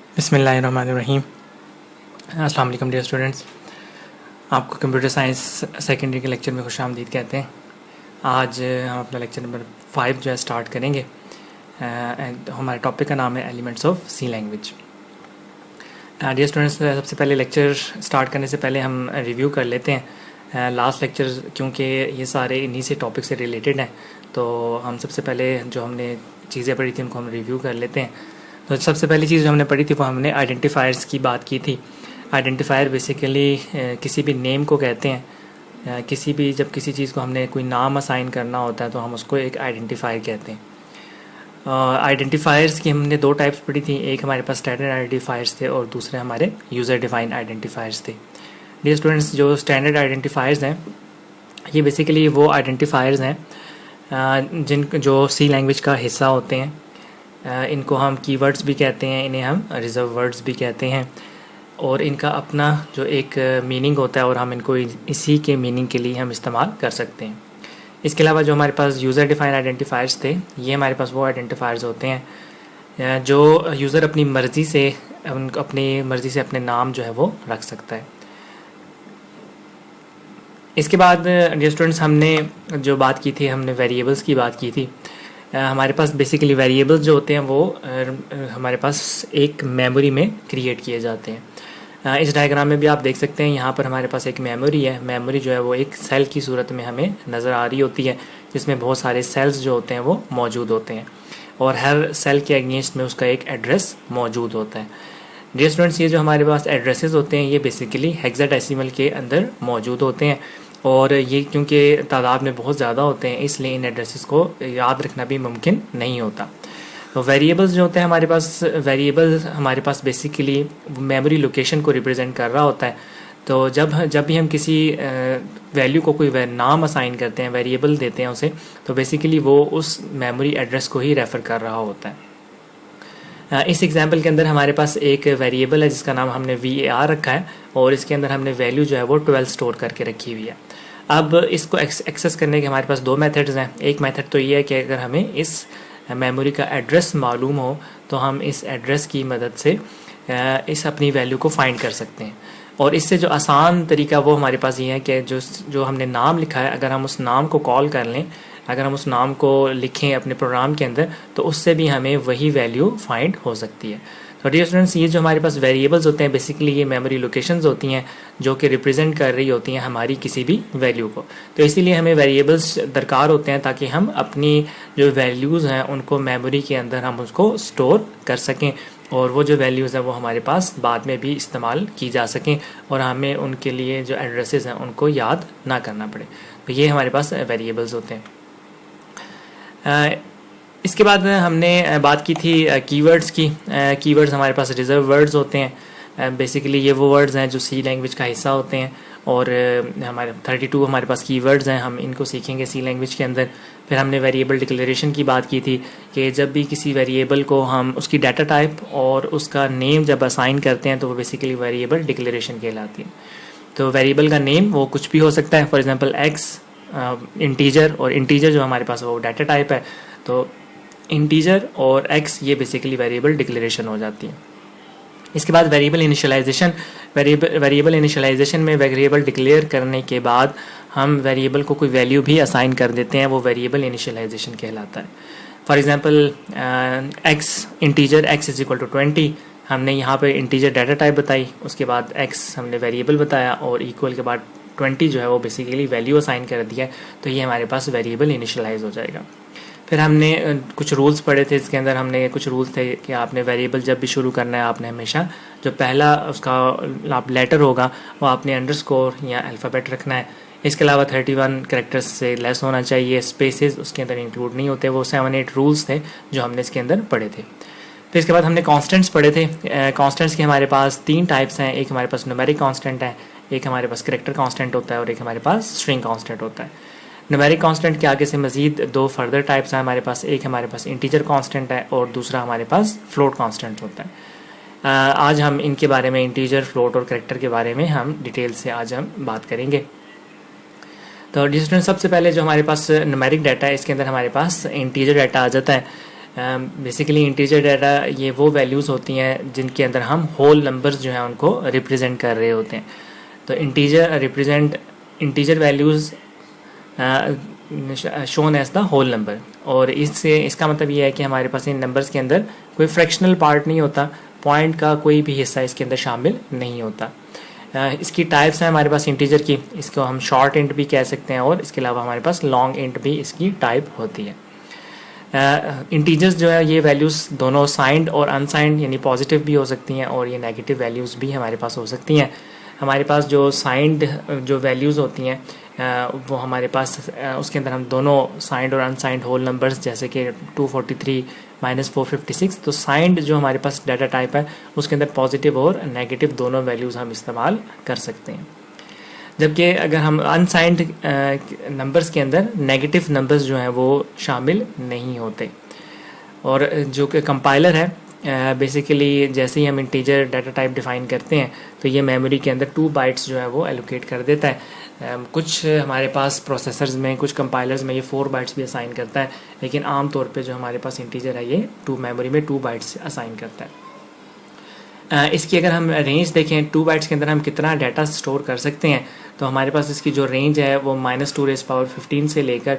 बिस्मिल्लाहिर्रहमानिर्रहीम। अस्सलाम वालेकुम डियर स्टूडेंट्स, आपको कंप्यूटर साइंस सेकेंडरी के लेक्चर में खुशामदीद कहते हैं। आज हम अपना लेक्चर नंबर 5 जो है स्टार्ट करेंगे। हमारे टॉपिक का नाम है elements of C language. Dear students, सबसे पहले लेक्चर स्टार्ट करने से पहले हम रिव्यू कर लेते हैं लास्ट लेक्चर, क्योंकि ये सारे इन्हीं से टॉपिक से रिलेटेड हैं। तो हम सबसे पहले जो हमने चीज़ें पढ़ी थी उनको हम रिव्यू कर लेते हैं। तो सबसे पहली चीज़ जो हमने पढ़ी थी वो हमने आइडेंटिफायर्स की बात की थी। आइडेंटिफायर बेसिकली किसी भी नेम को कहते हैं। जब किसी चीज़ को हमने कोई नाम असाइन करना होता है तो हम उसको एक आइडेंटिफायर कहते हैं। आइडेंटिफायर्स की हमने दो टाइप्स पढ़ी थी, एक हमारे पास स्टैंडर्ड आइडेंटिफायर्स थे और दूसरे हमारे यूज़र डिफाइंड आइडेंटिफायर्स थे। डियर स्टूडेंट्स, जो स्टैंडर्ड आइडेंटिफायर्स हैं ये बेसिकली वो आइडेंटिफायर्स हैं जो सी लैंग्वेज का हिस्सा होते हैं। इनको हम कीवर्ड्स भी कहते हैं, इन्हें हम रिजर्व वर्ड्स भी कहते हैं, और इनका अपना जो एक मीनिंग होता है और हम इनको इसी के मीनिंग के लिए हम इस्तेमाल कर सकते हैं। इसके अलावा जो हमारे पास यूज़र डिफाइंड आइडेंटिफायर्स थे, ये हमारे पास वो आइडेंटिफायर्स होते हैं जो यूज़र अपनी मर्ज़ी से अपने नाम जो है वो रख सकता है। इसके बाद डियर स्टूडेंट्स, हमने जो बात की थी, हमने वेरिएबल्स की बात की थी। हमारे पास बेसिकली वेरिएबल्स जो होते हैं वो हमारे पास एक मेमोरी में क्रिएट किए जाते हैं। इस डायग्राम में भी आप देख सकते हैं, यहाँ पर हमारे पास एक मेमोरी है। मेमोरी जो है वो एक सेल की सूरत में हमें नज़र आ रही होती है, जिसमें बहुत सारे सेल्स जो होते हैं वो मौजूद होते हैं और हर सेल के अगेंस्ट में उसका एक एड्रेस मौजूद होता है। डियर स्टूडेंट्स, ये जो हमारे पास एड्रेसेस होते हैं ये बेसिकली हेक्साडेसिमल के अंदर मौजूद होते हैं, और ये क्योंकि तादाद में बहुत ज़्यादा होते हैं इसलिए इन एड्रेसेस को याद रखना भी मुमकिन नहीं होता। तो वेरिएबल्स जो होते हैं हमारे पास बेसिकली मेमोरी लोकेशन को रिप्रेजेंट कर रहा होता है। तो जब भी हम किसी वैल्यू को कोई नाम असाइन करते हैं, वेरिएबल देते हैं उसे, तो बेसिकली वो उस मेमोरी एड्रेस को ही रेफ़र कर रहा होता है। इस एग्जाम्पल के अंदर हमारे पास एक वेरिएबल है जिसका नाम हमने VAR रखा है, और इसके अंदर हमने वैल्यू जो है वो 12 स्टोर करके रखी हुई है। अब इसको एक्सेस करने के हमारे पास दो मेथड्स हैं। एक मेथड तो ये है कि अगर हमें इस मेमोरी का एड्रेस मालूम हो तो हम इस एड्रेस की मदद से इस अपनी वैल्यू को फाइंड कर सकते हैं, और इससे जो आसान तरीका वो हमारे पास ये है कि जो हमने नाम लिखा है, अगर हम उस नाम को कॉल कर लें, अगर हम उस नाम को लिखें अपने प्रोग्राम के अंदर, तो उससे भी हमें वही वैल्यू फाइंड हो सकती है। तो डियर स्टूडेंट्स, ये जो हमारे पास वेरिएबल्स होते हैं बेसिकली ये मेमोरी लोकेशंस होती हैं जो कि रिप्रेजेंट कर रही होती हैं हमारी किसी भी वैल्यू को। तो इसीलिए हमें वेरिएबल्स दरकार होते हैं ताकि हम अपनी जो वैल्यूज़ हैं उनको मेमोरी के अंदर हम उसको स्टोर कर सकें, और वो जो वैल्यूज़ हैं वो हमारे पास बाद में भी इस्तेमाल की जा सकें और हमें उनके लिए जो एड्रेसेस हैं उनको याद ना करना पड़े। तो ये हमारे पास वेरिएबल्स होते हैं। इसके बाद हमने बात की थी कीवर्ड्स की। कीवर्ड्स हमारे पास रिजर्व वर्ड्स होते हैं। बेसिकली ये वो वर्ड्स हैं जो सी लैंग्वेज का हिस्सा होते हैं, और हमारे 32 हमारे पास कीवर्ड्स हैं, हम इनको सीखेंगे सी लैंग्वेज के अंदर। फिर हमने वेरिएबल डिक्लेरेशन की बात की थी कि जब भी किसी वेरिएबल को हम उसकी डाटा टाइप और उसका नेम जब असाइन करते हैं तो वो बेसिकली वेरिएबल डिक्लेरेशन कहलाती है। तो वेरिएबल का नेम वो कुछ भी हो सकता है, फॉर एग्जांपल एक्स, इंटीजर, और इंटीजर जो हमारे पास वो डाटा टाइप है, तो इंटीजर और एक्स ये बेसिकली वेरिएबल डिक्लेरेशन हो जाती है। इसके बाद वेरिएबल इनिशियलाइजेशन में वेरिएबल डिक्लेयर करने के बाद हम वेरिएबल को कोई वैल्यू भी असाइन कर देते हैं, वो वेरिएबल इनिशियलाइजेशन कहलाता है। For example x, integer x is equal to 20, हमने यहाँ पे इंटीजर डाटा टाइप बताई, उसके बाद एक्स हमने वेरिएबल बताया, और इक्वल के बाद 20 जो है वो बेसिकली वैल्यू असाइन कर दिया है, तो ये हमारे पास वेरिएबल इनिशियलाइज हो जाएगा। फिर हमने कुछ रूल्स पढ़े थे, इसके अंदर हमने कुछ रूल्स थे कि आपने वेरिएबल जब भी शुरू करना है आपने हमेशा जो पहला उसका आप लेटर होगा वो आपने अंडरस्कोर या अल्फ़ाबेट रखना है। इसके अलावा 31 कैरेक्टर्स से लेस होना चाहिए, स्पेसेस उसके अंदर इंक्लूड नहीं होते। वो 7-8 रूल्स थे जो हमने इसके अंदर पढ़े थे। फिर इसके बाद हमने कॉन्स्टेंट्स पढ़े थे। कॉन्स्टेंट्स के हमारे पास 3 टाइप्स हैं, एक हमारे पास न्यूमेरिक कॉन्स्टेंट है, एक हमारे पास कैरेक्टर कॉन्स्टेंट होता है, और एक हमारे पास स्ट्रिंग कॉन्स्टेंट होता है। न्यूमेरिक कांस्टेंट के आगे से मज़ीद 2 फर्दर टाइप्स हैं हमारे पास, एक हमारे पास इंटीजर कांस्टेंट है और दूसरा हमारे पास फ्लोट कांस्टेंट होता है। आज हम इनके बारे में, इंटीजर, फ्लोट और कैरेक्टर के बारे में हम डिटेल से आज हम बात करेंगे। तो डिस्टेंस सबसे पहले जो हमारे पास न्यूमेरिक डाटा है इसके अंदर हमारे पास इंटीजर डाटा आ जाता है। बेसिकली इंटीजर डाटा ये वो वैल्यूज़ होती हैं जिनके अंदर हम होल नंबर्स जो हैं उनको रिप्रेजेंट कर रहे होते हैं। तो integer values shown as the whole number, और इसका मतलब ये है कि हमारे पास इन नंबर्स के अंदर कोई फ्रैक्शनल पार्ट नहीं होता, पॉइंट का कोई भी हिस्सा इसके अंदर शामिल नहीं होता। इसकी टाइप्स हैं हमारे पास इंटीजर की, इसको हम शॉर्ट इंट भी कह सकते हैं, और इसके अलावा हमारे पास लॉन्ग इंट भी इसकी टाइप होती है। इंटीजर्स जो है ये वैल्यूज़ दोनों साइंड और अनसाइंड यानी पॉजिटिव भी हो सकती हैं, और ये नेगेटिव वैल्यूज़ भी हमारे पास हो सकती हैं। हमारे पास जो साइंड जो वैल्यूज़ होती हैं वो हमारे पास उसके अंदर हम दोनों साइंड और अनसाइंड होल नंबर्स जैसे कि 243 -456, तो साइंड जो हमारे पास डाटा टाइप है उसके अंदर पॉजिटिव और नेगेटिव दोनों वैल्यूज़ हम इस्तेमाल कर सकते हैं। जबकि अगर हम अनसाइंड नंबर्स के अंदर नेगेटिव नंबर्स जो हैं वो शामिल नहीं होते। और जो कि कंपाइलर है बेसिकली जैसे ही हम इंटीजर डाटा टाइप डिफ़ाइन करते हैं तो ये मेमोरी के अंदर 2 बाइट्स जो है वो एलोकेट कर देता है। कुछ हमारे पास प्रोसेसर्स में, कुछ कंपाइलर्स में ये 4 बाइट्स भी असाइन करता है, लेकिन आम तौर पे जो हमारे पास इंटीजर है ये मेमोरी में 2 बाइट्स असाइन करता है। इसकी अगर हम रेंज देखें 2 बाइट्स के अंदर हम कितना डाटा स्टोर कर सकते हैं, तो हमारे पास इसकी जो रेंज है वो -2^15 से लेकर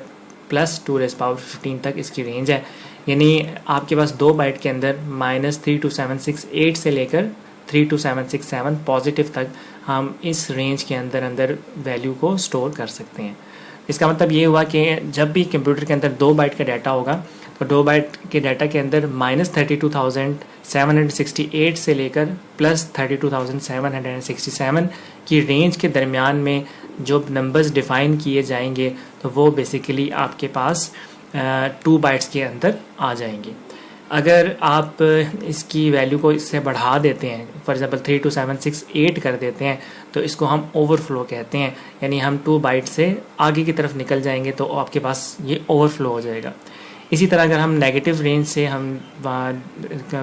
+2^15 तक इसकी रेंज है। यानी आपके पास 2 बाइट के अंदर -32768 से लेकर 32767 पॉजिटिव तक हम इस रेंज के अंदर वैल्यू को स्टोर कर सकते हैं। इसका मतलब ये हुआ कि जब भी कंप्यूटर के अंदर 2 बाइट का डाटा होगा तो 2 बाइट के डाटा के अंदर -32,768 से लेकर +32,767 की रेंज के दरमियान में जो नंबर्स डिफ़ाइन किए जाएंगे तो वो बेसिकली आपके पास 2 बाइट्स के अंदर आ जाएंगे। अगर आप इसकी वैल्यू को इससे बढ़ा देते हैं, फॉर एग्जांपल 32768 कर देते हैं, तो इसको हम ओवरफ्लो कहते हैं। यानी हम 2 बाइट से आगे की तरफ निकल जाएंगे तो आपके पास ये ओवरफ्लो हो जाएगा। इसी तरह अगर हम नेगेटिव रेंज से हम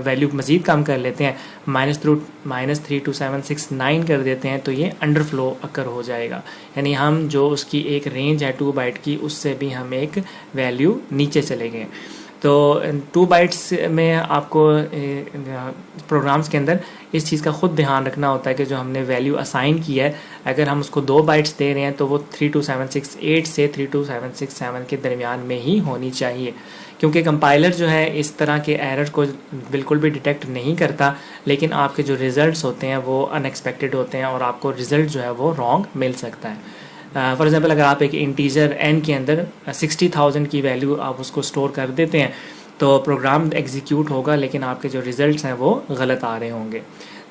वैल्यू मज़ीद कम कर लेते हैं, -32769 कर देते हैं, तो ये अंडरफ्लो अकर हो जाएगा। यानी हम जो उसकी एक रेंज है 2 बाइट की, उससे भी हम एक वैल्यू नीचे चले गए। तो 2 बाइट्स में आपको प्रोग्राम्स के अंदर इस चीज़ का ख़ुद ध्यान रखना होता है कि जो हमने वैल्यू असाइन की है, अगर हम उसको 2 बाइट्स दे रहे हैं तो वो 32768 से 32767 के दरमियान में ही होनी चाहिए, क्योंकि कंपाइलर जो है इस तरह के एरर को बिल्कुल भी डिटेक्ट नहीं करता, लेकिन आपके जो रिज़ल्ट्स होते हैं वो अनएक्सपेक्टेड होते हैं और आपको रिज़ल्ट जो है वो रॉन्ग मिल सकता है। फॉर एग्जांपल अगर आप एक इंटीजर n के अंदर 60,000 की वैल्यू आप उसको स्टोर कर देते हैं तो प्रोग्राम एग्जीक्यूट होगा, लेकिन आपके जो रिज़ल्ट्स हैं वो गलत आ रहे होंगे।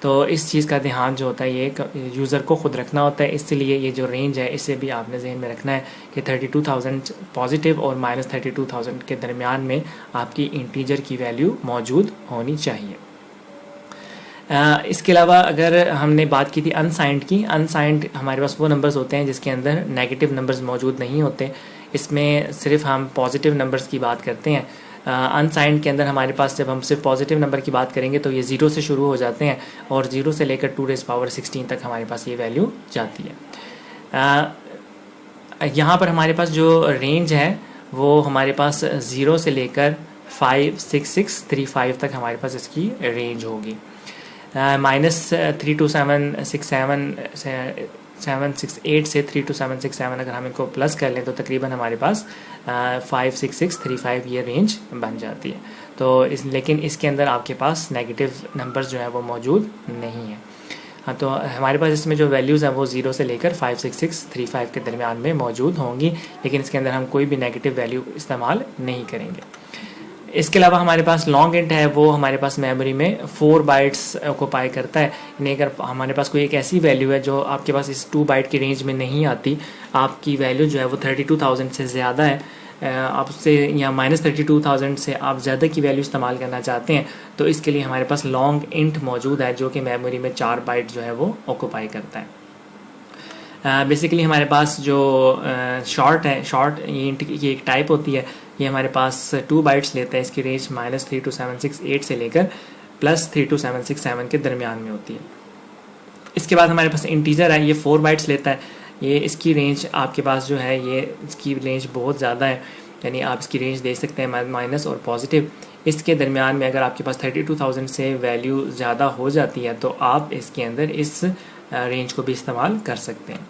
तो इस चीज़ का ध्यान जो होता है ये यूज़र को ख़ुद रखना होता है। इसलिए ये जो रेंज है इसे भी आपने जहन में रखना है कि 32,000 पॉजिटिव और -32,000 के दरमियान में आपकी इंटीजर की वैल्यू मौजूद होनी चाहिए। इसके अलावा अगर हमने बात की थी अनसाइंड की, अनसाइंड हमारे पास वो नंबर्स होते हैं जिसके अंदर नेगेटिव नंबर्स मौजूद नहीं होते। इसमें सिर्फ हम पॉजिटिव नंबर्स की बात करते हैं। अनसाइंड के अंदर हमारे पास जब हम सिर्फ पॉजिटिव नंबर की बात करेंगे तो ये 0 से शुरू हो जाते हैं और 0 से लेकर 2^16 तक हमारे पास ये वैल्यू जाती है। यहाँ पर हमारे पास जो रेंज है वो हमारे पास 0 से लेकर 56635 तक हमारे पास इसकी रेंज होगी। -32767 से 32767 अगर हम इनको प्लस कर लें तो तकरीबन हमारे पास 56635 ये रेंज बन जाती है। तो लेकिन इसके अंदर आपके पास नेगेटिव नंबर्स जो है वो मौजूद नहीं है। हाँ, तो हमारे पास इसमें जो वैल्यूज़ हैं वो 0 से लेकर 56635 के दरमियान में मौजूद होंगी, लेकिन इसके अंदर हम कोई भी नेगेटिव वैल्यू इस्तेमाल नहीं करेंगे। इसके अलावा हमारे पास लॉन्ग इंट है, वो हमारे पास मेमोरी में 4 बाइट्स ऑक्यूपाई करता है। यानी अगर हमारे पास कोई एक ऐसी वैल्यू है जो आपके पास इस 2 बाइट की रेंज में नहीं आती, आपकी वैल्यू जो है वो 32,000 से ज़्यादा है, आपसे या -32,000 से आप ज़्यादा की वैल्यू इस्तेमाल करना चाहते हैं, तो इसके लिए हमारे पास लॉन्ग इंट मौजूद है जो कि मेमोरी में 4 बाइट जो है वो ऑक्यूपाई करता है। बेसिकली हमारे पास जो शॉर्ट है, शॉर्ट इंट की एक टाइप होती है, ये हमारे पास 2 बाइट्स लेता है। इसकी रेंज -32768 से लेकर +32767 के दरमियान में होती है। इसके बाद हमारे पास इंटीजर है, ये 4 बाइट्स लेता है। ये इसकी रेंज आपके पास जो है ये इसकी रेंज बहुत ज़्यादा है, यानी आप इसकी रेंज देख सकते हैं माइनस और पॉजिटिव। इसके दरमियान में अगर आपके पास 32,000 से वैल्यू ज़्यादा हो जाती है तो आप इसके अंदर इस रेंज को भी इस्तेमाल कर सकते हैं।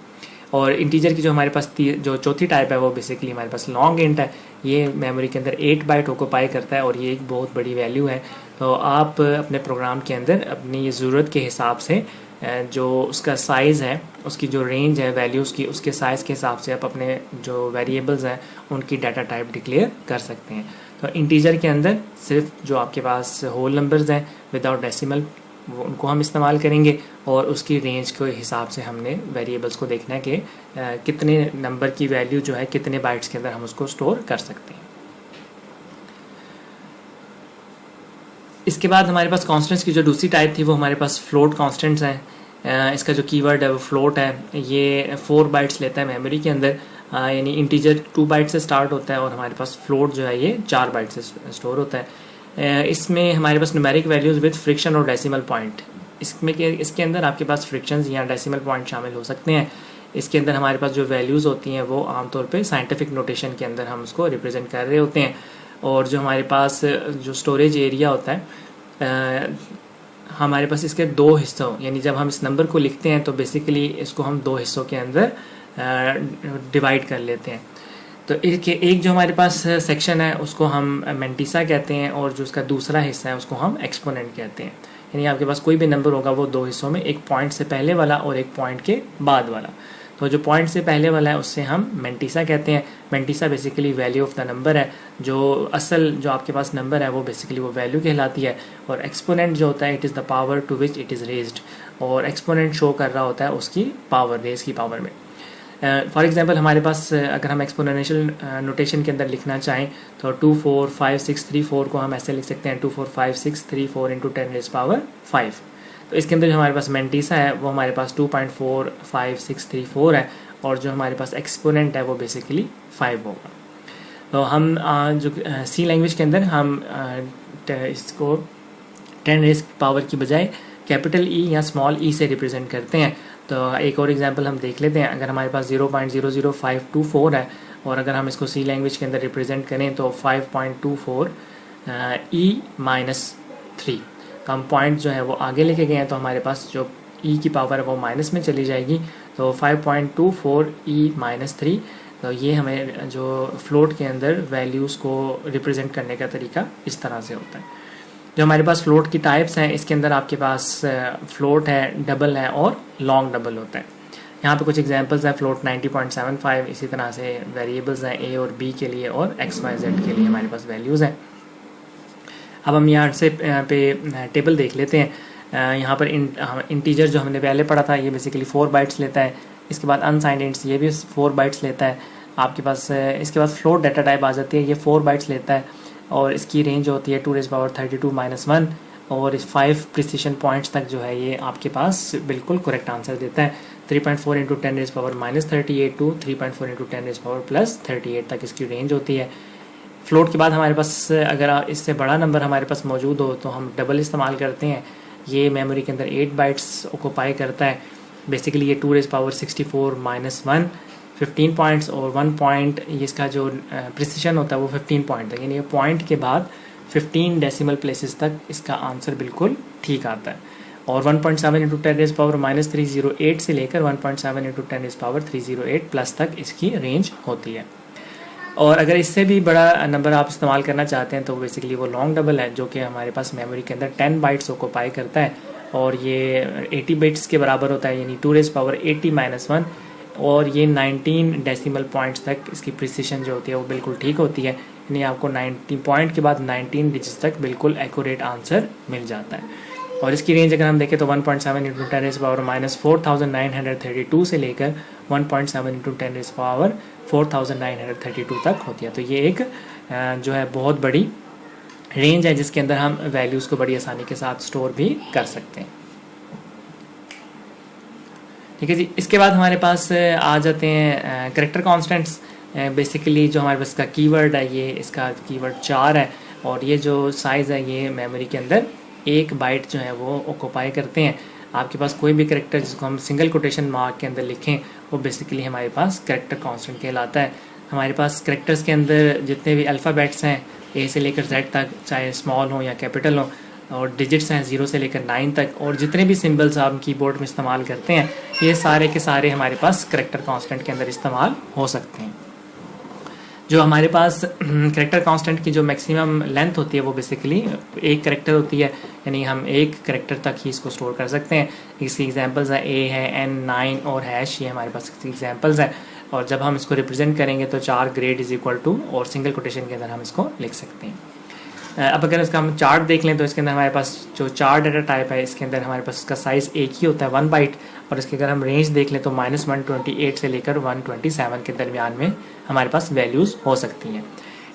और इंटीजर की जो हमारे पास जो चौथी टाइप है वो बेसिकली हमारे पास लॉन्ग इंट है। ये मेमोरी के अंदर 8 बाइट ऑक्यूपाई करता है और ये एक बहुत बड़ी वैल्यू है। तो आप अपने प्रोग्राम के अंदर अपनी ज़रूरत के हिसाब से जो उसका साइज़ है, उसकी जो रेंज है वैल्यूज़ की, उसके साइज़ के हिसाब से आप अपने जो वेरिएबल्स हैं उनकी डाटा टाइप डिक्लेयर कर सकते हैं। तो इंटीजर के अंदर सिर्फ जो आपके पास होल नंबर्स हैं विदाउट डेसिमल वो उनको हम इस्तेमाल करेंगे और उसकी रेंज के हिसाब से हमने वेरिएबल्स को देखना है कि कितने नंबर की वैल्यू जो है कितने बाइट्स के अंदर हम उसको स्टोर कर सकते हैं। इसके बाद हमारे पास कॉन्स्टेंट्स की जो दूसरी टाइप थी वो हमारे पास फ्लोट कॉन्स्टेंट्स हैं। इसका जो कीवर्ड है वो फ्लोट है। ये 4 बाइट्स लेता है मेमोरी के अंदर, यानी इंटीजर 2 बाइट से स्टार्ट होता है और हमारे पास फ्लोट जो है ये 4 बाइट से स्टोर होता है। इसमें हमारे पास न्यूमेरिक वैल्यूज़ विद फ्रिक्शन और डेसिमल पॉइंट, इसके अंदर आपके पास फ्रिक्शंस या डेसिमल पॉइंट शामिल हो सकते हैं। इसके अंदर हमारे पास जो वैल्यूज़ होती हैं वो आमतौर पे साइंटिफिक नोटेशन के अंदर हम उसको रिप्रेजेंट कर रहे होते हैं। और जो हमारे पास जो स्टोरेज एरिया होता है हमारे पास इसके 2 हिस्सों, यानी जब हम इस नंबर को लिखते हैं तो बेसिकली इसको हम 2 हिस्सों के अंदर डिवाइड कर लेते हैं। तो एक जो हमारे पास सेक्शन है उसको हम मेंटिसा कहते हैं और जो उसका दूसरा हिस्सा है उसको हम एक्सपोनेंट कहते हैं। यानी आपके पास कोई भी नंबर होगा वो 2 हिस्सों में, एक पॉइंट से पहले वाला और एक पॉइंट के बाद वाला। तो जो पॉइंट से पहले वाला है उससे हम मेंटिसा कहते हैं। Mantissa basically value of the number है, जो असल जो आपके पास नंबर है वो बेसिकली वो वैल्यू कहलाती है। और एक्सपोनेंट जो होता है it is the power to which it is raised, और एक्सपोनेंट शो कर रहा होता है उसकी पावर, रेज की पावर में। फॉर एग्जांपल हमारे पास अगर हम एक्सपोनेंशियल नोटेशन के अंदर लिखना चाहें तो 2 4 5 6 3 4 को हम ऐसे लिख सकते हैं 2 4 5 6 3 4 इंटू 10 रेज पावर 5। तो इसके अंदर जो हमारे पास मेंटिसा है वो हमारे पास 2.45634 है और जो हमारे पास एक्सपोनेंट है वो बेसिकली 5 होगा। तो हम जो सी लैंग्वेज के अंदर हम इसको 10 रेज पावर की बजाय कैपिटल ई या स्मॉल ई से रिप्रेजेंट करते हैं। तो एक और एग्जांपल हम देख लेते हैं। अगर हमारे पास 0.00524 है और अगर हम इसको सी लैंग्वेज के अंदर रिप्रेजेंट करें तो 5.24 e-3, तो हम पॉइंट जो है वो आगे लेके गए हैं तो हमारे पास जो e की पावर है वो माइनस में चली जाएगी। तो 5.24 e-3, तो ये हमें जो फ्लोट के अंदर वैल्यूज़ को रिप्रेजेंट करने का तरीका इस तरह से होता है। जो हमारे पास फ्लोट की टाइप्स हैं इसके अंदर आपके पास फ्लोट है, डबल है और लॉन्ग डबल होता है। यहाँ पे कुछ एग्जांपल्स हैं। फ्लोट 90.75, इसी तरह से वेरिएबल्स हैं ए और बी के लिए और एक्स वाई जेड के लिए हमारे पास वैल्यूज़ हैं। अब हम यहाँ से पे टेबल देख लेते हैं। यहाँ पर इंटीजर जो हमने पहले पढ़ा था ये बेसिकली 4 बाइट्स लेता है। इसके बाद अनसाइंड इंट्स ये भी 4 बाइट्स लेता है आपके पास। इसके बाद फ्लोट डाटा टाइप आ जाती है, ये 4 बाइट्स लेता है और इसकी रेंज होती है 2^32-1 और इस 5 प्रिसिशन पॉइंट्स तक जो है ये आपके पास बिल्कुल करेक्ट आंसर देता है। 3.4 इंटू 10⁻38 टू 3.4 इंटू 10⁻+38 तक इसकी रेंज होती है। फ्लोट के बाद हमारे पास अगर इससे बड़ा नंबर हमारे पास मौजूद हो तो हम डबल इस्तेमाल करते हैं। ये मेमोरी के अंदर 8 बाइट्स ऑक्यूपाई करता है। बेसिकली ये 2^64-1 15 पॉइंट्स और 1 पॉइंट, इसका जो प्रिसिशन होता है वो 15 पॉइंट तक, यानी ये पॉइंट के बाद 15 डेसिमल प्लेसेस तक इसका आंसर बिल्कुल ठीक आता है। और 1.7 इंटू 10⁻308 से लेकर 1.7 इंटू 10⁻308 प्लस तक इसकी रेंज होती है। और अगर इससे भी बड़ा नंबर आप इस्तेमाल करना चाहते हैं तो बेसिकली वो लॉन्ग डबल है, जो कि हमारे पास मेमोरी के अंदर 10 बाइट्स ऑक्यूपाई करता है और ये 80 बिट्स के बराबर होता है, यानी 2^80-1 और ये 19 डेसिमल पॉइंट्स तक इसकी प्रिसिशन जो होती है वो बिल्कुल ठीक होती है। यानी आपको 90 पॉइंट के बाद 19 डिजिट्स तक बिल्कुल एक्यूरेट आंसर मिल जाता है। और इसकी रेंज अगर हम देखें तो 1.7 इंटू 10⁻⁴,932 से लेकर 1.7 इंटू 10⁻⁴,932 तक होती है। तो ये एक जो है बहुत बड़ी रेंज है जिसके अंदर हम वैल्यूज़ को बड़ी आसानी के साथ स्टोर भी कर सकते हैं। ठीक है जी। इसके बाद हमारे पास आ जाते हैं करैक्टर कांस्टेंट्स। बेसिकली जो हमारे पास का कीवर्ड है ये इसका कीवर्ड 4 है और ये जो साइज़ है ये मेमोरी के अंदर 1 बाइट जो है वो ऑक्यूपाई करते हैं। आपके पास कोई भी करैक्टर जिसको हम सिंगल कोटेशन मार्क के अंदर लिखें वो बेसिकली हमारे पास करैक्टर कांस्टेंट कहलाता है। हमारे पास करेक्टर्स के अंदर जितने भी अल्फ़ाबेट्स हैं ए से लेकर जेड तक, चाहे स्मॉल हो या कैपिटल हो, और डिजिट्स हैं 0 से लेकर 9 तक, और जितने भी सिंबल्स आप कीबोर्ड में इस्तेमाल करते हैं ये सारे के सारे हमारे पास करेक्टर कांस्टेंट के अंदर इस्तेमाल हो सकते हैं। जो हमारे पास करेक्टर कांस्टेंट की जो मैक्सिमम लेंथ होती है वो बेसिकली एक करेक्टर होती है, यानी हम एक करेक्टर तक ही इसको स्टोर कर सकते हैं। इसकी एग्जांपल्स हैं ए है, एन, 9 और हैश, ये हमारे पास एग्जांपल्स हैं। और जब हम इसको रिप्रेजेंट करेंगे तो 4 ग्रेड इज इक्वल टू, और सिंगल कोटेशन के अंदर हम इसको लिख सकते हैं। अब अगर इसका हम चार्ट देख लें तो इसके अंदर हमारे पास जो चार्ट डाटा टाइप है इसके अंदर हमारे पास इसका साइज़ एक ही होता है 1 बाइट, और इसके अगर हम रेंज देख लें तो -128 से लेकर 127 के दरमियान में हमारे पास वैल्यूज़ हो सकती हैं।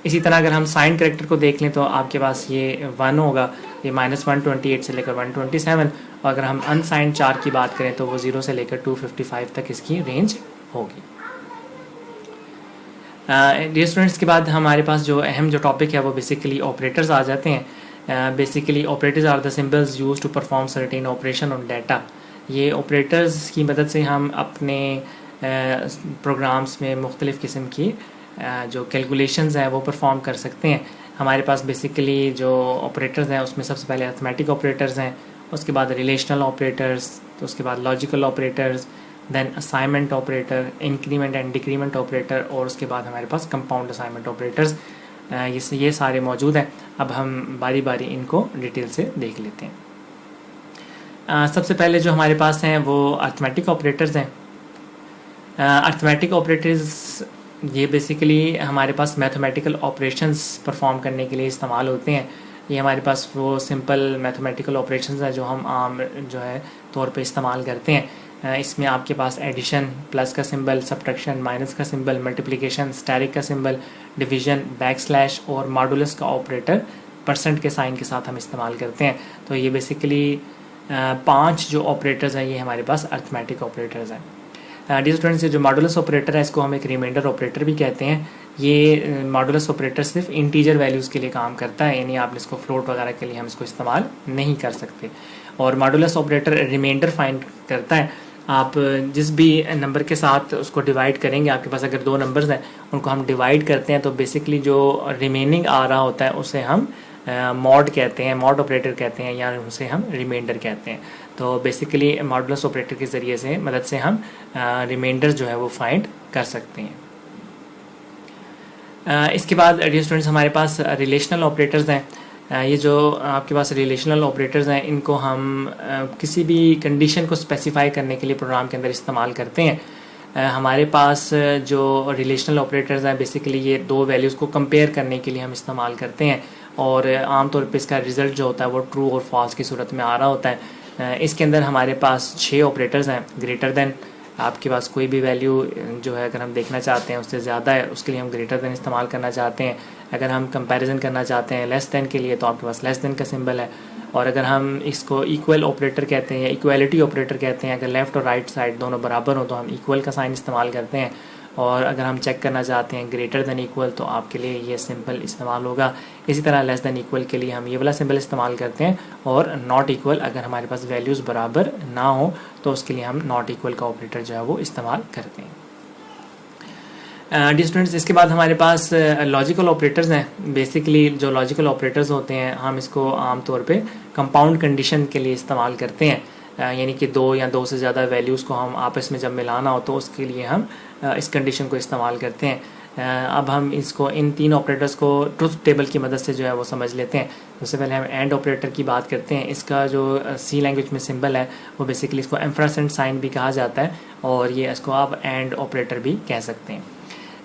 इसी तरह अगर हम साइन करेक्टर को देख लें तो आपके पास ये 1 होगा, ये -128 से लेकर 127, और अगर हम अनसाइंड चार्ट की बात करें तो वो 0 से लेकर 255 तक इसकी रेंज होगी। डियर स्टूडेंट्स, के बाद हमारे पास जो अहम जो टॉपिक है वो बेसिकली ऑपरेटर्स आ जाते हैं। Basically operators are the symbols use to perform certain operation on data. ये ऑपरेटर्स की मदद से हम अपने प्रोग्राम्स में मुख्तलिफ़ किस्म की जो कैलकुलेशंस हैं वो परफॉर्म कर सकते हैं। हमारे पास बेसिकली जो ऑपरेटर्स हैं उसमें सबसे पहले अरिथमेटिक ऑपरेटर्स हैं, उसके बाद रिलेशनल ऑपरेटर्स, तो उसके बाद logical operators, then assignment operator, increment and decrement operator, और उसके बाद हमारे पास कंपाउंड असाइनमेंट ऑपरेटर्स। ये सारे मौजूद हैं। अब हम बारी बारी इनको डिटेल से देख लेते हैं। सबसे पहले जो हमारे पास हैं वो अरिथमेटिक ऑपरेटर्स हैं। अरिथमेटिक ऑपरेटर्स ये बेसिकली हमारे पास मैथमेटिकल ऑपरेशंस परफॉर्म करने के लिए इस्तेमाल होते हैं। ये हमारे पास वो सिंपल मैथमेटिकल ऑपरेशंस हैं जो हम आम जो है तौर पे इस्तेमाल करते हैं। इसमें आपके पास एडिशन, प्लस का सिंबल, सब्ट्रैक्शन, माइनस का सिंबल, मल्टीप्लिकेशन, स्टैरिक का सिंबल, डिवीजन, बैकस्लैश और मॉडुलस का ऑपरेटर परसेंट के साइन के साथ हम इस्तेमाल करते हैं। तो ये बेसिकली 5 जो ऑपरेटर्स हैं ये हमारे पास अरिथमेटिक ऑपरेटर्स हैं। डियर स्टूडेंट्स, जो मॉडुलस ऑपरेटर है इसको हम एक रिमाइंडर ऑपरेटर भी कहते हैं। ये मॉडुलस ऑपरेटर सिर्फ इंटीजर वैल्यूज़ के लिए काम करता है, यानी आप इसको फ्लोट वगैरह के लिए हम इसको इस्तेमाल नहीं कर सकते। और मॉडुलस ऑपरेटर रिमाइंडर फाइंड करता है। आप जिस भी नंबर के साथ उसको डिवाइड करेंगे, आपके पास अगर 2 नंबर्स हैं उनको हम डिवाइड करते हैं तो बेसिकली जो रिमेनिंग आ रहा होता है उसे हम मॉड कहते हैं, मॉड ऑपरेटर कहते हैं, या उसे हम रिमाइंडर कहते हैं। तो बेसिकली मॉडुलस ऑपरेटर के ज़रिए से मदद से हम रिमाइंडर जो है वो फाइंड कर सकते हैं। इसके बाद डियर स्टूडेंट्स हमारे पास रिलेशनल ऑपरेटर्स हैं। ये जो आपके पास रिलेशनल ऑपरेटर्स हैं इनको हम किसी भी कंडीशन को स्पेसिफाई करने के लिए प्रोग्राम के अंदर इस्तेमाल करते हैं। हमारे पास जो रिलेशनल ऑपरेटर्स हैं बेसिकली ये 2 वैल्यूज़ को कंपेयर करने के लिए हम इस्तेमाल करते हैं, और आमतौर पे इसका रिज़ल्ट जो होता है वो ट्रू और फॉल्स की सूरत में आ रहा होता है। इसके अंदर हमारे पास 6 ऑपरेटर्स हैं। ग्रेटर देन, आपके पास कोई भी वैल्यू जो है अगर हम देखना चाहते हैं उससे ज़्यादा है उसके लिए हम ग्रेटर देन इस्तेमाल करना चाहते हैं। अगर हम कंपैरिजन करना चाहते हैं लेस देन के लिए तो आपके पास लेस देन का सिंबल है। और अगर हम इसको इक्वल ऑपरेटर कहते हैं या इक्वालिटी ऑपरेटर कहते हैं, अगर लेफ़्ट और राइट साइड दोनों बराबर हो तो हम इक्वल का साइन इस्तेमाल करते हैं। और अगर हम चेक करना चाहते हैं ग्रेटर देन इक्वल तो आपके लिए ये सिंबल इस्तेमाल होगा। इसी तरह लेस देन इक्वल के लिए हम ये वाला सिंबल इस्तेमाल करते हैं। और नॉट इक्वल, अगर हमारे पास वैल्यूज़ बराबर ना हो तो उसके लिए हम नॉट इक्वल का ऑपरेटर जो है वो इस्तेमाल करते हैं। डियर स्टूडेंट्स, इसके बाद हमारे पास लॉजिकल ऑपरेटर्स हैं। बेसिकली जो लॉजिकल ऑपरेटर्स होते हैं हम इसको आमतौर पे कंपाउंड कंडीशन के लिए इस्तेमाल करते हैं, यानी कि 2 या 2 से ज़्यादा वैल्यूज़ को हम आपस में जब मिलाना हो तो उसके लिए हम इस कंडीशन को इस्तेमाल करते हैं। अब हम इसको इन 3 ऑपरेटर्स को ट्रुथ टेबल की मदद से जो है वो समझ लेते हैं। सबसे पहले हम एंड ऑपरेटर की बात करते हैं। इसका जो सी लैंग्वेज में सिंबल है वो बेसिकली इसको एम्फरसेंट साइन भी कहा जाता है, और ये इसको आप एंड ऑपरेटर भी कह सकते हैं।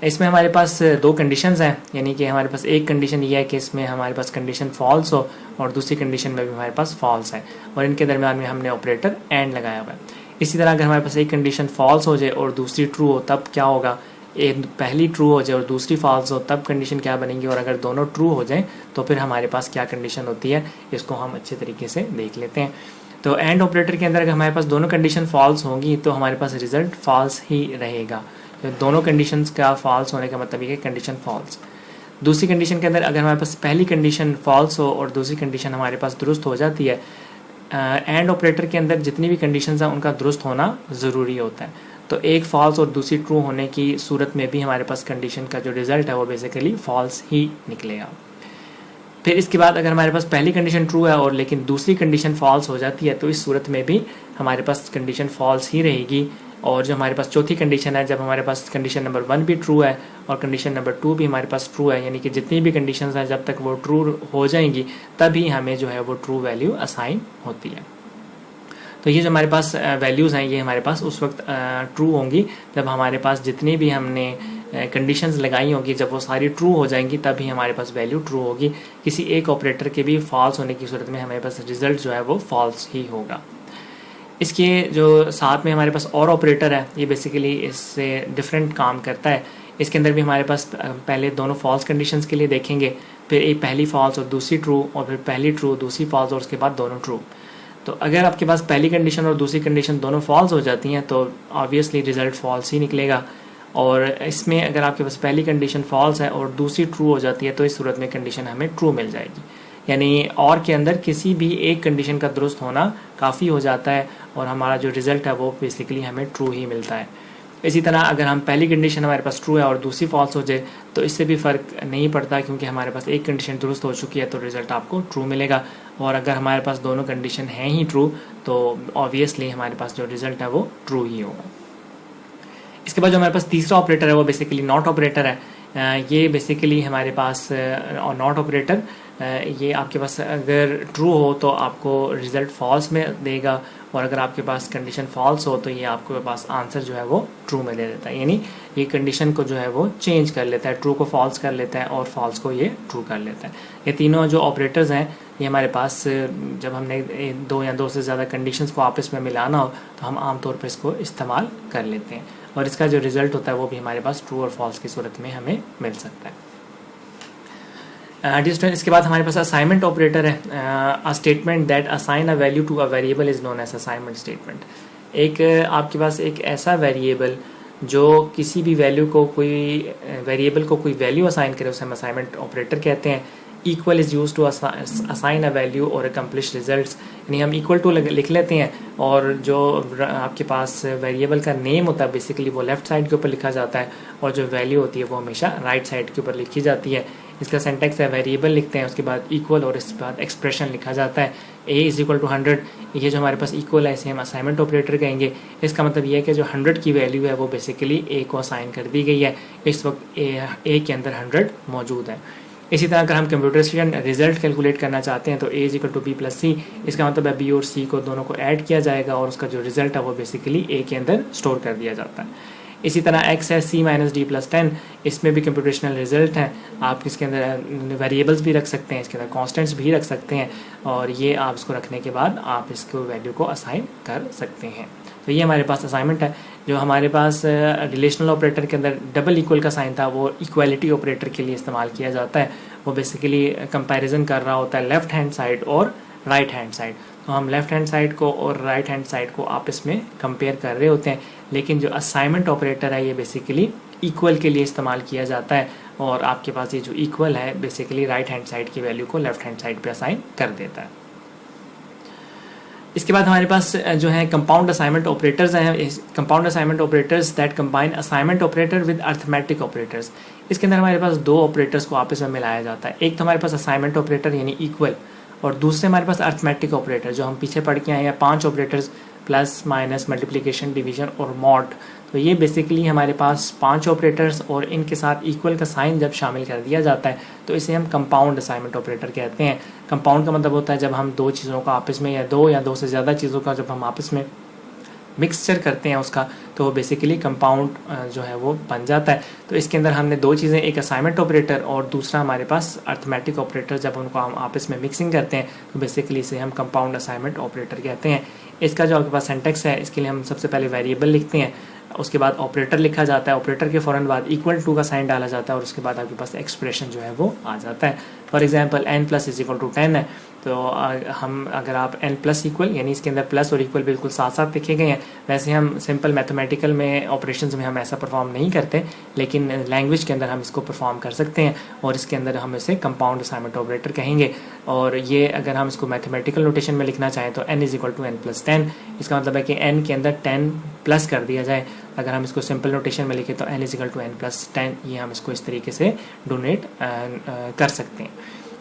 इसमें हमारे पास 2 कंडीशंस हैं, यानी कि हमारे पास एक कंडीशन ये है कि इसमें हमारे पास कंडीशन फॉल्स हो और दूसरी कंडीशन में भी हमारे पास फॉल्स है, और इनके दरमियान में हमने ऑपरेटर एंड लगाया हुआ है। इसी तरह अगर हमारे पास एक कंडीशन फॉल्स हो जाए और दूसरी ट्रू हो तब क्या होगा, एक पहली ट्रू हो जाए और दूसरी फॉल्स हो तब कंडीशन क्या बनेगी, और अगर दोनों ट्रू हो जाएं तो फिर हमारे पास क्या कंडीशन होती है, इसको हम अच्छे तरीके से देख लेते हैं। तो एंड ऑपरेटर के अंदर अगर हमारे पास दोनों कंडीशन फॉल्स होंगी तो हमारे पास रिजल्ट फॉल्स ही रहेगा। तो दोनों कंडीशंस का फॉल्स होने का मतलब ये है कंडीशन फॉल्स। दूसरी कंडीशन के अंदर अगर हमारे पास पहली कंडीशन फॉल्स हो और दूसरी कंडीशन हमारे पास दुरुस्त हो जाती है, एंड ऑपरेटर के अंदर जितनी भी कंडीशंस हैं उनका दुरुस्त होना ज़रूरी होता है। तो एक फॉल्स और दूसरी ट्रू होने की सूरत में भी हमारे पास कंडीशन का जो रिज़ल्ट है वो बेसिकली फॉल्स ही निकलेगा। फिर इसके बाद अगर हमारे पास पहली कंडीशन ट्रू है और लेकिन दूसरी कंडीशन फॉल्स हो जाती है तो इस सूरत में भी हमारे पास कंडीशन फॉल्स ही रहेगी। और जो हमारे पास चौथी कंडीशन है, जब हमारे पास कंडीशन नंबर 1 भी ट्रू है और कंडीशन नंबर 2 भी हमारे पास ट्रू है, यानी कि जितनी भी कंडीशंस हैं जब तक वो ट्रू हो जाएंगी तभी हमें जो है वो ट्रू वैल्यू असाइन होती है। तो ये जो हमारे पास वैल्यूज़ हैं ये हमारे पास उस वक्त ट्रू होंगी जब हमारे पास जितनी भी हमने कंडीशंस लगाई होंगी, जब वो सारी ट्रू हो जाएंगी तभी हमारे पास वैल्यू ट्रू होगी। किसी एक ऑपरेटर के भी फॉल्स होने की सूरत में हमारे पास रिजल्ट जो है वो फॉल्स ही होगा। इसके जो साथ में हमारे पास और ऑपरेटर है ये बेसिकली इससे डिफरेंट काम करता है। इसके अंदर भी हमारे पास पहले दोनों फॉल्स कंडीशंस के लिए देखेंगे, फिर एक पहली फॉल्स और दूसरी ट्रू, और फिर पहली ट्रू दूसरी फॉल्स और उसके बाद दोनों ट्रू। तो अगर आपके पास पहली कंडीशन और दूसरी कंडीशन दोनों फॉल्स हो जाती हैं तो ऑब्वियसली रिजल्ट फॉल्स ही निकलेगा। और इसमें अगर आपके पास पहली कंडीशन फॉल्स है और दूसरी ट्रू हो जाती है तो इस सूरत में कंडीशन हमें ट्रू मिल जाएगी। यानी और के अंदर किसी भी एक कंडीशन का दुरुस्त होना काफ़ी हो जाता है और हमारा जो रिज़ल्ट है वो बेसिकली हमें ट्रू ही मिलता है। इसी तरह अगर हम पहली कंडीशन हमारे पास ट्रू है और दूसरी फॉल्स हो जाए तो इससे भी फ़र्क नहीं पड़ता, क्योंकि हमारे पास एक कंडीशन दुरुस्त हो चुकी है तो रिज़ल्ट आपको ट्रू मिलेगा। और अगर हमारे पास दोनों कंडीशन हैं ही ट्रू तो ऑब्वियसली हमारे पास जो रिज़ल्ट है वो ट्रू ही होगा। इसके बाद जो हमारे पास तीसरा ऑपरेटर है वो बेसिकली नॉट ऑपरेटर है। ये बेसिकली हमारे पास और नॉट ऑपरेटर ये आपके पास अगर ट्रू हो तो आपको रिज़ल्ट फॉल्स में देगा, और अगर आपके पास कंडीशन फॉल्स हो तो ये आपके पास आंसर जो है वो ट्रू में दे देता है। यानी ये कंडीशन को जो है वो चेंज कर लेता है, ट्रू को फॉल्स कर लेता है और फॉल्स को ये ट्रू कर लेता है। ये तीनों जो ऑपरेटर्स हैं ये हमारे पास जब हमने दो या दो से ज़्यादा कंडीशंस को आपस में मिलाना हो तो हम आमतौर पर इसको इस्तेमाल कर लेते हैं, और इसका जो रिज़ल्ट होता है वो भी हमारे पास ट्रू और फॉल्स की सूरत में हमें मिल सकता है। इसके बाद हमारे पास असाइनमेंट ऑपरेटर है। A statement that assign a value to a variable is known as assignment statement. एक आपके पास एक ऐसा वेरिएबल जो किसी भी वैल्यू को कोई वेरिएबल को कोई वैल्यू असाइन करे उसे हम असाइनमेंट ऑपरेटर कहते हैं। Equal is use to assign a value और अकम्प्लिश रिजल्ट्स, यानी हम इक्वल टू लिख लेते हैं और जो आपके पास वेरिएबल का नेम होता है बेसिकली वो लेफ्ट साइड के ऊपर लिखा जाता है और जो वैल्यू होती है वो हमेशा राइट साइड के ऊपर लिखी जाती है। इसका सिंटैक्स है वेरिएबल लिखते हैं, उसके बाद इक्वल और इसके बाद एक्सप्रेशन लिखा जाता है। a इज़ इक्वल टू 100, ये जो हमारे पास इक्वल है इसे हम असाइनमेंट ऑपरेटर कहेंगे। इसका मतलब ये है कि जो 100 की वैल्यू है वो बेसिकली a को असाइन कर दी गई है, इस वक्त a के अंदर 100 मौजूद है। इसी तरह अगर हम कंप्यूटराइजेशन रिजल्ट कैलकुलेट करना चाहते हैं तो a is equal to B plus C, इसका मतलब है b और c को दोनों को ऐड किया जाएगा और उसका जो रिजल्ट है वो बेसिकली a के अंदर स्टोर कर दिया जाता है। इसी तरह x है c माइनस डी प्लस 10, इसमें भी कंप्यूटेशनल रिजल्ट है। आप इसके अंदर वेरिएबल्स भी रख सकते हैं, इसके अंदर कॉन्स्टेंट्स भी रख सकते हैं और ये आप इसको रखने के बाद आप इसको वैल्यू को असाइन कर सकते हैं। तो ये हमारे पास असाइनमेंट है। जो हमारे पास रिलेशनल ऑपरेटर के अंदर डबल इक्वल का साइन था वो इक्वालिटी ऑपरेटर के लिए इस्तेमाल किया जाता है। वो बेसिकली कंपैरिजन कर रहा होता है लेफ़्ट हैंड साइड और राइट हैंड साइड। तो हम लेफ़्ट हैंड साइड को और राइट हैंड साइड को आपस में कंपेयर कर रहे होते हैं, लेकिन जो असाइनमेंट ऑपरेटर है ये बेसिकली इक्वल के लिए इस्तेमाल किया जाता है और आपके पास ये जो इक्वल है बेसिकली राइट हैंड साइड की वैल्यू को लेफ़्ट हैंड साइड पे असाइन कर देता है। इसके बाद हमारे पास जो है कंपाउंड असाइनमेंट ऑपरेटर्स हैं। Compound assignment operators that combine assignment operator with arithmetic operators. इसके अंदर हमारे पास दो ऑपरेटर्स को आपस में मिलाया जाता है। एक तो हमारे पास असाइनमेंट ऑपरेटर यानी इक्वल, और दूसरे हमारे पास अर्थमेटिक ऑपरेटर जो हम पीछे पढ़ के आए हैं 5 operators plus minus multiplication division और मॉड। तो ये बेसिकली हमारे पास 5 ऑपरेटर्स और इनके साथ इक्वल का साइन जब शामिल कर दिया जाता है तो इसे हम कंपाउंड असाइनमेंट ऑपरेटर कहते हैं। कंपाउंड का मतलब होता है जब हम दो चीज़ों का आपस में या दो से ज़्यादा चीज़ों का जब हम आपस में मिक्सचर करते हैं उसका तो वो बेसिकली कंपाउंड जो है वो बन जाता है। तो इसके अंदर हमने दो चीज़ें, एक असाइनमेंट ऑपरेटर और दूसरा हमारे पास अर्थमेटिक ऑपरेटर, जब उनको हम आपस में मिक्सिंग करते हैं तो बेसिकली इसे हम कंपाउंड असाइनमेंट ऑपरेटर कहते हैं। इसका जो आपके पास सिंटैक्स है इसके लिए हम सबसे पहले वेरिएबल लिखते हैं, उसके बाद ऑपरेटर लिखा जाता है, ऑपरेटर के फ़ौरन बाद इक्वल टू का साइन डाला जाता है और उसके बाद आपके पास एक्सप्रेशन जो है वो आ जाता है। For example n plus is equal to 10 है, तो हम अगर आप n प्लस इक्वल यानी इसके अंदर प्लस और इक्वल बिल्कुल साथ साथ लिखे गए हैं। वैसे हम सिंपल मैथमेटिकल में ऑपरेशंस में हम ऐसा परफॉर्म नहीं करते, लेकिन लैंग्वेज के अंदर हम इसको परफॉर्म कर सकते हैं और इसके अंदर हम इसे कंपाउंड असाइनमेंट ऑपरेटर कहेंगे। और ये अगर हम इसको मैथमेटिकल नोटेशन में लिखना चाहें तो n is equal to n plus 10, इसका मतलब है कि n के अंदर 10 प्लस कर दिया जाए अगर हम इसको सिंपल नोटेशन में लिखें तो n इजिकल टू n+10, ये हम इसको इस तरीके से डोनेट कर सकते हैं।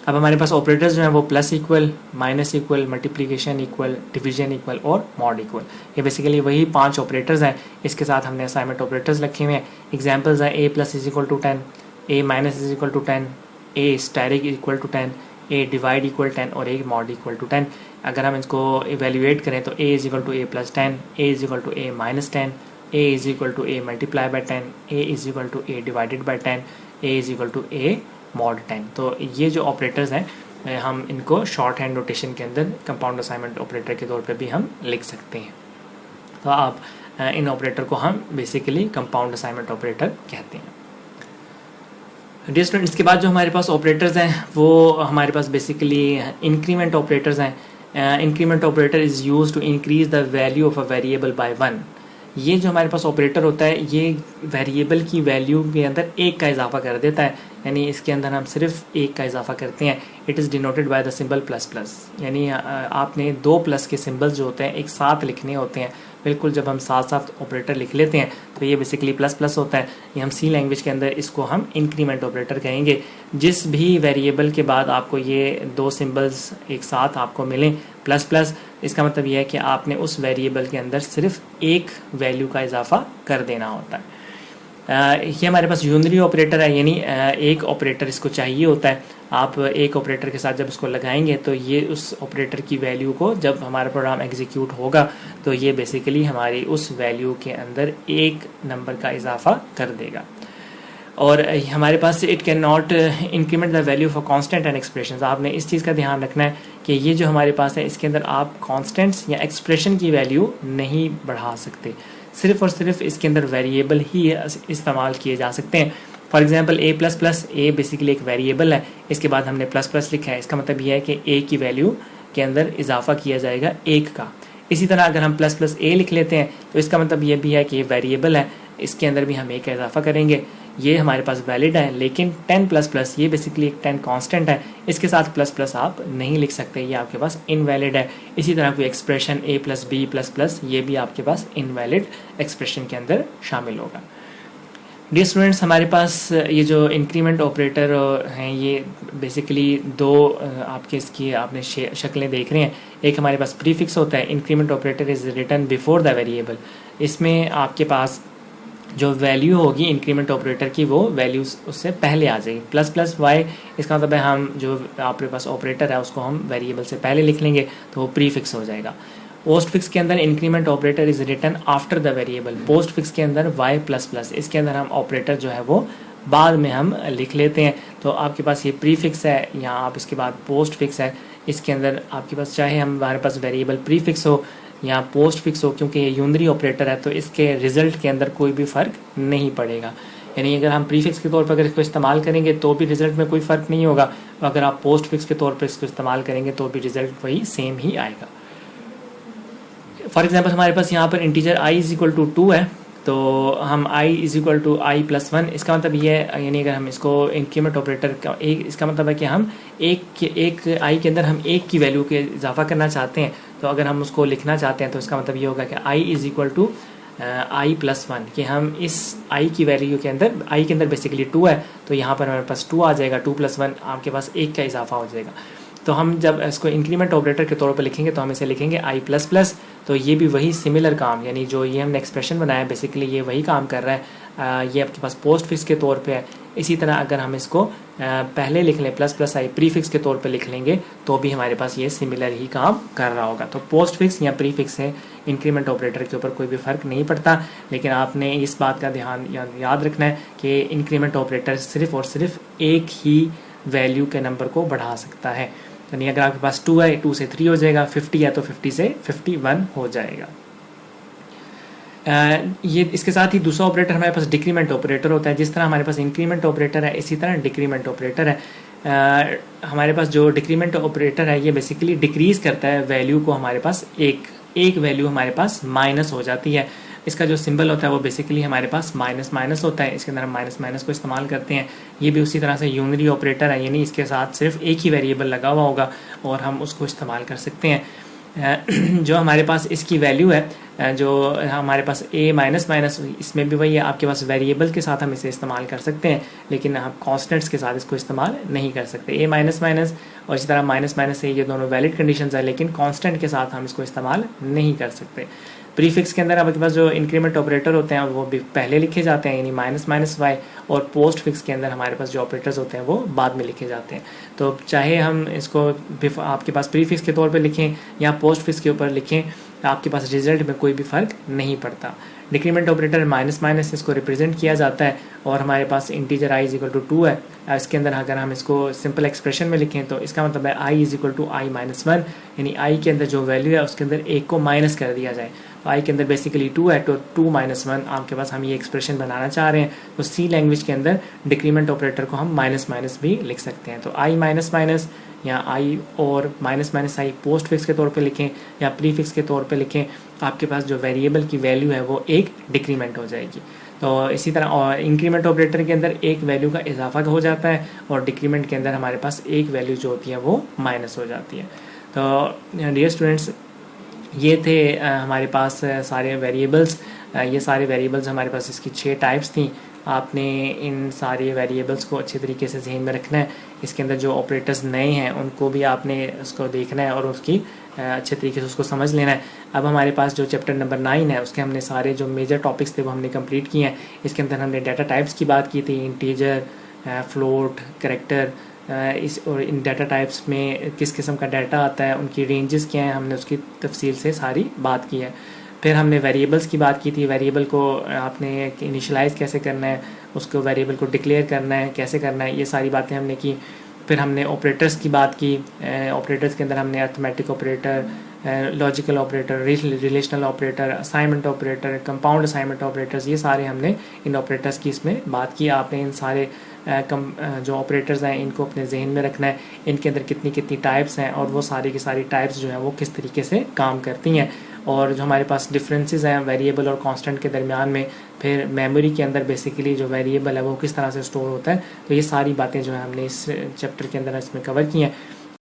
अब हमारे पास ऑपरेटर्स जो हैं वो plus equal, minus equal, multiplication equal, division equal और मॉड इक्वल, ये बेसिकली वही 5 ऑपरेटर्स हैं। इसके साथ हमने असाइनमेंट ऑपरेटर्स रखे हुए हैं। एग्जांपल्स हैं a plus is equal to 10, a minus is equal to 10, a asterisk equal to 10, a divide equal 10 और a मॉड इक्वल टू 10। अगर हम इसको इवेल्यूएट करें तो a is equal to a plus 10, a is equal to a minus 10, a is equal to a multiply by 10, a is equal to a divided by 10, a is equal to a mod 10। तो ये जो operators हैं हम इनको short hand notation के अंदर compound assignment operator के तौर पे भी हम लिख सकते हैं। तो आप इन ऑपरेटर को हम बेसिकली कंपाउंड असाइनमेंट ऑपरेटर कहते हैं। डियर स्टूडेंट, इसके बाद जो हमारे पास ऑपरेटर्स हैं वो हमारे पास बेसिकली इंक्रीमेंट ऑपरेटर्स हैं। Increment operator is use to increase the value of a variable by 1। ये जो हमारे पास ऑपरेटर होता है ये वेरिएबल की वैल्यू के अंदर एक का इजाफा कर देता है, यानी इसके अंदर हम सिर्फ एक का इजाफा करते हैं। It is denoted by the symbol plus plus, यानी आपने 2 प्लस के सिंबल्स जो होते हैं एक साथ लिखने होते हैं। बिल्कुल जब हम साथ साथ ऑपरेटर लिख लेते हैं तो ये बेसिकली प्लस प्लस होता है। ये हम सी लैंग्वेज के अंदर इसको हम इंक्रीमेंट ऑपरेटर कहेंगे। जिस भी वेरिएबल के बाद आपको ये 2 सिंबल्स एक साथ आपको मिलें प्लस प्लस, इसका मतलब ये है कि आपने उस वेरिएबल के अंदर सिर्फ एक वैल्यू का इजाफा कर देना होता है। ये हमारे पास यूनरी ऑपरेटर है, यानी एक ऑपरेटर इसको चाहिए होता है। आप एक ऑपरेटर के साथ जब इसको लगाएंगे तो ये उस ऑपरेटर की वैल्यू को जब हमारा प्रोग्राम एग्जीक्यूट होगा तो ये बेसिकली हमारी उस वैल्यू के अंदर एक नंबर का इजाफा कर देगा। और हमारे पास it can not increment the value for constant and expressions. आपने इस चीज़ का ध्यान रखना है कि ये जो हमारे पास है इसके अंदर आप कांस्टेंट्स या एक्सप्रेशन की वैल्यू नहीं बढ़ा सकते, सिर्फ और सिर्फ इसके अंदर वेरिएबल ही इस्तेमाल किए जा सकते हैं। For example a plus plus, A basically एक वेरिएबल है, इसके बाद हमने प्लस प्लस लिखा है, इसका मतलब यह है कि a की वैल्यू के अंदर इजाफा किया जाएगा 1 का। इसी तरह अगर हम प्लस प्लस a लिख लेते हैं तो इसका मतलब ये भी है कि ये वेरिएबल है, इसके अंदर भी हम 1 का इजाफा करेंगे। ये हमारे पास वैलिड है, लेकिन 10 प्लस प्लस ये बेसिकली एक 10 कांस्टेंट है, इसके साथ प्लस प्लस आप नहीं लिख सकते, ये आपके पास इनवैलिड है। इसी तरह कोई expression a plus B plus plus, ये भी आपके पास इनवैलिड एक्सप्रेशन के अंदर शामिल होगा। डियर स्टूडेंट्स, हमारे पास ये जो इंक्रीमेंट ऑपरेटर हैं ये बेसिकली 2 आपके इसकी आपने शक्लें देख रहे हैं। एक हमारे पास प्रीफिक्स होता है, increment operator is written before the variable. इसमें आपके पास जो वैल्यू होगी इंक्रीमेंट ऑपरेटर की वो वैल्यू उससे पहले आ जाएगी। प्लस प्लस वाई, इसका मतलब है हम जो आपके पास ऑपरेटर है उसको हम वेरिएबल से पहले लिख लेंगे तो वो प्रीफिक्स हो जाएगा। पोस्ट फिक्स के अंदर increment operator is written after the variable. Postfix के अंदर वाई प्लस प्लस, इसके अंदर हम ऑपरेटर जो है वो बाद में हम लिख लेते हैं। तो आपके पास ये प्रीफिक्स है, यहाँ आप इसके बाद पोस्ट फिक्स है, इसके अंदर आपके पास चाहे हमारे पास वेरिएबल प्रीफिक्स हो या पोस्ट फिक्स हो, क्योंकि ये यूनरी ऑपरेटर है तो इसके रिजल्ट के अंदर कोई भी फ़र्क नहीं पड़ेगा। यानी अगर हम प्रीफिक्स के तौर पर अगर इसको इस्तेमाल करेंगे तो भी रिजल्ट में कोई फ़र्क नहीं होगा, अगर आप पोस्ट फिक्स के तौर पर इसको इस्तेमाल करेंगे तो भी रिजल्ट वही सेम ही आएगा। फॉर एग्जाम्पल हमारे पास यहाँ पर integer i is equal to 2 है, तो हम i is equal to i plus 1, इसका मतलब ये है, यानी अगर हम इसको इंक्रीमेंट ऑपरेटर का एक, इसका मतलब है कि हम एक i के अंदर हम 1 की वैल्यू के इजाफा करना चाहते हैं। तो अगर हम उसको लिखना चाहते हैं तो इसका मतलब ये होगा कि i is equal to i plus 1, कि हम इस i की वैल्यू के अंदर, i के अंदर बेसिकली 2 है तो यहाँ पर हमारे पास 2 आ जाएगा, 2 प्लस 1 आपके पास 1 का इजाफा हो जाएगा। तो हम जब इसको इंक्रीमेंट ऑपरेटर के तौर पर लिखेंगे तो हम इसे लिखेंगे i प्लस प्लस। तो ये भी वही सिमिलर काम, यानी जो ये हमने एक्सप्रेशन बनाया है बेसिकली ये वही काम कर रहा है। ये आपके पास पोस्ट फिक्स के तौर पे है। इसी तरह अगर हम इसको पहले लिख लें प्लस प्लस आई प्रीफिक्स के तौर पे लिख लेंगे तो भी हमारे पास ये सिमिलर ही काम कर रहा होगा। तो पोस्ट फिक्स या प्रीफिक्स है इंक्रीमेंट ऑपरेटर के ऊपर कोई भी फ़र्क नहीं पड़ता, लेकिन आपने इस बात का ध्यान याद रखना है कि इंक्रीमेंट ऑपरेटर सिर्फ और सिर्फ एक ही वैल्यू के नंबर को बढ़ा सकता है। यानी अगर आपके पास 2 है, 2 से 3 हो जाएगा, 50 है तो 50 से 51 हो जाएगा। ये इसके साथ ही दूसरा ऑपरेटर हमारे पास डिक्रीमेंट ऑपरेटर होता है। जिस तरह हमारे पास इंक्रीमेंट ऑपरेटर है इसी तरह डिक्रीमेंट ऑपरेटर है। हमारे पास जो डिक्रीमेंट ऑपरेटर है ये बेसिकली डिक्रीज़ करता है वैल्यू को, हमारे पास एक वैल्यू हमारे पास माइनस हो जाती है। इसका जो सिंबल होता है वो बेसिकली हमारे पास माइनस माइनस होता है, इसके अंदर हम माइनस माइनस को इस्तेमाल करते हैं। ये भी उसी तरह से यूनरी ऑपरेटर है, यानी इसके साथ सिर्फ एक ही वेरिएबल लगा हुआ होगा और हम उसको इस्तेमाल कर सकते हैं। जो हमारे पास इसकी वैल्यू है जो हमारे पास a माइनस माइनस, इसमें भी वही है, आपके पास वेरिएबल के साथ हम इसे इस्तेमाल कर सकते हैं, लेकिन आप कॉन्स्टेंट्स के साथ इसको इस्तेमाल नहीं कर सकते। a माइनस माइनस और इसी तरह माइनस माइनस से, ये दोनों वैलिड कंडीशंस है, लेकिन कांस्टेंट के साथ हम इसको इस्तेमाल नहीं कर सकते। प्रीफिक्स के अंदर आपके पास जो इंक्रीमेंट ऑपरेटर होते हैं वो भी पहले लिखे जाते हैं, यानी माइनस माइनस वाई, और पोस्ट फिक्स के अंदर हमारे पास जो ऑपरेटर्स होते हैं वो बाद में लिखे जाते हैं। तो चाहे हम इसको आपके पास प्रीफिक्स के तौर पे लिखें या पोस्ट फिक्स के ऊपर लिखें, आपके पास रिजल्ट में कोई भी फ़र्क नहीं पड़ता। डिक्रीमेंट ऑपरेटर माइनस माइनस इसको रिप्रेजेंट किया जाता है, और हमारे पास integer i is equal to 2 है। इसके अंदर अगर हम इसको सिंपल एक्सप्रेशन में लिखें तो इसका मतलब है i is equal to i minus 1, यानी i के अंदर जो वैल्यू है उसके अंदर 1 को माइनस कर दिया जाए। तो i के अंदर बेसिकली 2 है, तो 2 माइनस 1 आपके पास, हम ये एक्सप्रेशन बनाना चाह रहे हैं, तो सी लैंग्वेज के अंदर डिक्रीमेंट ऑपरेटर को हम माइनस माइनस भी लिख सकते हैं। तो i माइनस माइनस या i और minus minus i post fix के तौर पे लिखें या प्री फिक्स के तौर पे लिखें, आपके पास जो वेरिएबल की वैल्यू है वो एक डिक्रीमेंट हो जाएगी। तो इसी तरह और इंक्रीमेंट ऑपरेटर के अंदर एक वैल्यू का इजाफा हो जाता है, और डिक्रीमेंट के अंदर हमारे पास एक वैल्यू जो होती है वो माइनस हो जाती है। तो डियर स्टूडेंट्स, ये थे हमारे पास सारे वेरिएबल्स। ये सारे वेरिएबल्स हमारे पास, इसकी 6 टाइप्स थी। आपने इन सारे वेरिएबल्स को अच्छे तरीके से जहन में रखना है। इसके अंदर जो ऑपरेटर्स नए हैं उनको भी आपने उसको देखना है और उसकी अच्छे तरीके से उसको समझ लेना है। अब हमारे पास जो चैप्टर नंबर 9 है उसके हमने सारे जो मेजर टॉपिक्स थे वो हमने कंप्लीट किए हैं। इसके अंदर हमने डाटा टाइप्स की बात की थी, इंटीजर, फ्लोट, कैरेक्टर, और इन डाटा टाइप्स में किस किस्म का डाटा आता है, उनकी रेंजेस क्या हैं, हमने उसकी तफसील से सारी बात की है। फिर हमने वेरिएबल्स की बात की थी, वेरिएबल को आपने इनिशियलाइज़ कैसे करना है, उसको वेरिएबल को डिक्लेयर करना है कैसे करना है, ये सारी बातें हमने की। फिर हमने ऑपरेटर्स की बात की। ऑपरेटर्स के अंदर हमने arithmetic operator, logical operator, relational operator, assignment operator, compound assignment operators, ये सारे हमने इन ऑपरेटर्स की इसमें बात की। आपने इन सारे जो ऑपरेटर्स हैं इनको अपने जहन में रखना है, इनके अंदर कितनी कितनी टाइप्स हैं और वो सारी की सारी टाइप्स जो हैं वो किस तरीके से काम करती हैं, और जो हमारे पास डिफरेंसेस हैं वेरिएबल और कांस्टेंट के दरमियान में। फिर मेमोरी के अंदर बेसिकली जो वेरिएबल है वो किस तरह से स्टोर होता है। तो ये सारी बातें जो है हमने इस चैप्टर के अंदर इसमें कवर की हैं।